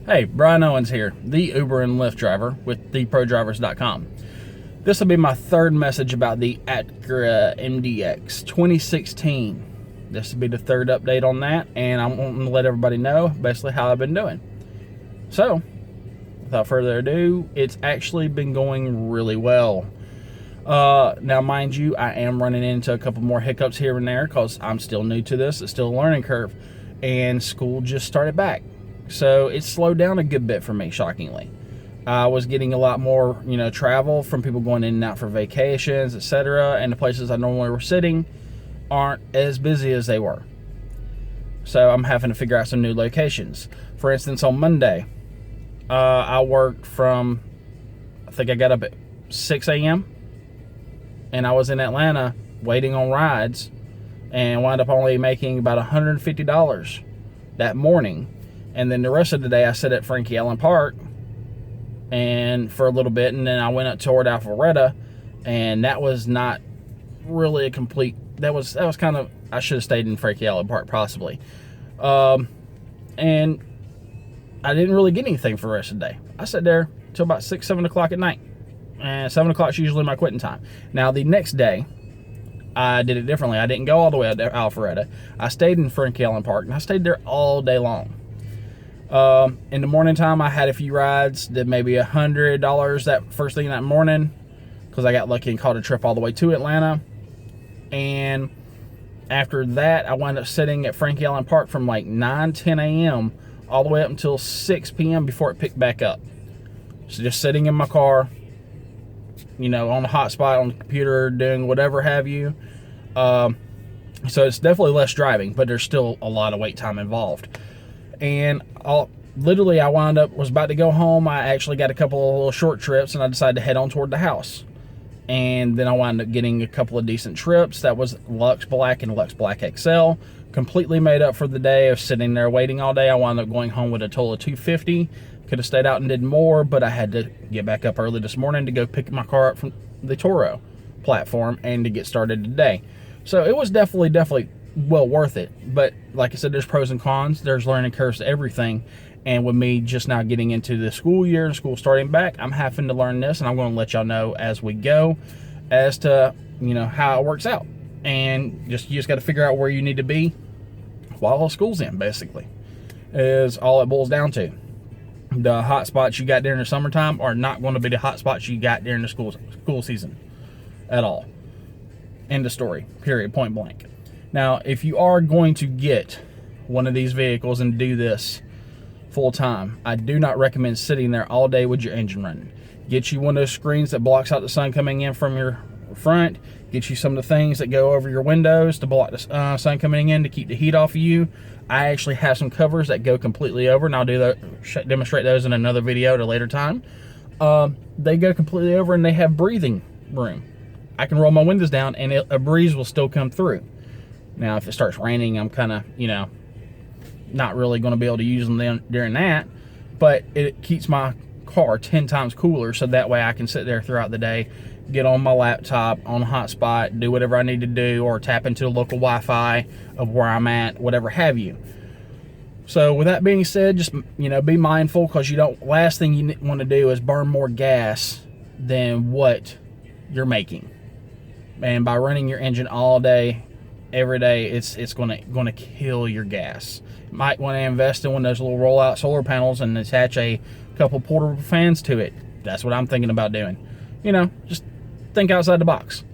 Hey, Brian Owens here, the Uber and Lyft driver with theprodrivers.com. This will be my third message about the Acura MDX 2016. This will be the third update on that, and I'm wanting to let everybody know basically how I've been doing. So, without further ado, it's actually been going really well. Now, mind you, I am running into a couple more hiccups here and there because I'm still new to this. It's still a learning curve, and school just started back. So it slowed down a good bit for me, shockingly. I was getting a lot more, travel from people going in and out for vacations, etc. And the places I normally were sitting aren't as busy as they were. So I'm having to figure out some new locations. For instance, on Monday, I worked from, I think I got up at 6 a.m. and I was in Atlanta waiting on rides and wound up only making about $150 that morning. And then the rest of the day I sat at Frankie Allen Park and for a little bit, and then I went up toward Alpharetta, and that was not really a complete, that was kind of, I should have stayed in Frankie Allen Park possibly. And I didn't really get anything for the rest of the day. I sat there till about 6, 7 o'clock at night. And 7 o'clock is usually my quitting time. Now the next day, I did it differently. I didn't go all the way up to Alpharetta. I stayed in Frankie Allen Park, and I stayed there all day long. In the morning time, I had a few rides, did maybe $100 that first thing that morning because I got lucky and caught a trip all the way to Atlanta. And after that, I wound up sitting at Frankie Allen Park from like 9, 10 a.m. all the way up until 6 p.m. before it picked back up. So just sitting in my car, on the hotspot, on the computer, doing whatever have you. So it's definitely less driving, but there's still a lot of wait time involved. And literally I was about to go home. I actually got a couple of little short trips, and I decided to head on toward the house. And then I wound up getting a couple of decent trips. That was Lux Black and Lux Black XL. Completely made up for the day of sitting there waiting all day. I wound up going home with a total of $250. Could have stayed out and did more, but I had to get back up early this morning to go pick my car up from the Toro platform and to get started today. So it was definitely well worth it. But like I said, there's pros and cons. There's learning curves to everything. And with me just now getting into the school year and school starting back, I'm having to learn this, and I'm going to let y'all know as we go as to, how it works out. And you just got to figure out where you need to be while school's in, basically, is all it boils down to. The hot spots you got during the summertime are not going to be the hot spots you got during the school season at all. End of story, period, point blank. Now, if you are going to get one of these vehicles and do this full time, I do not recommend sitting there all day with your engine running. Get you one of those screens that blocks out the sun coming in from your front. Get you some of the things that go over your windows to block the sun coming in to keep the heat off of you. I actually have some covers that go completely over, and I'll demonstrate those in another video at a later time. They go completely over, and they have breathing room. I can roll my windows down, and a breeze will still come through. Now, if it starts raining, I'm kind of, not really going to be able to use them during that, but it keeps my car 10 times cooler, so that way I can sit there throughout the day, get on my laptop, on a hotspot, do whatever I need to do, or tap into the local Wi-Fi of where I'm at, whatever have you. So with that being said, just, be mindful, because last thing you want to do is burn more gas than what you're making. And by running your engine all day, every day, it's gonna kill your gas. You might want to invest in one of those little rollout solar panels and attach a couple portable fans to it. That's what I'm thinking about doing. Just think outside the box.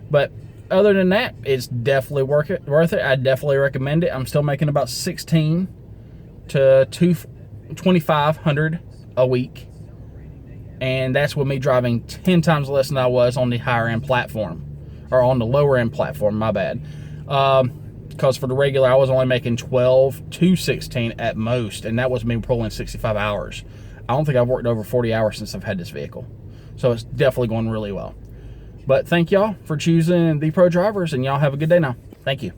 But other than that, it's definitely worth it. I definitely recommend it. I'm still making about $1,600 to $2,500 a week, and that's with me driving 10 times less than I was on the higher end platform, or on the lower end platform, my bad. Because for the regular, I was only making 12 to 16 at most, and that was me pulling 65 hours. I don't think I've worked over 40 hours since I've had this vehicle. So it's definitely going really well. But thank y'all for choosing the Pro Drivers, and y'all have a good day now. Thank you.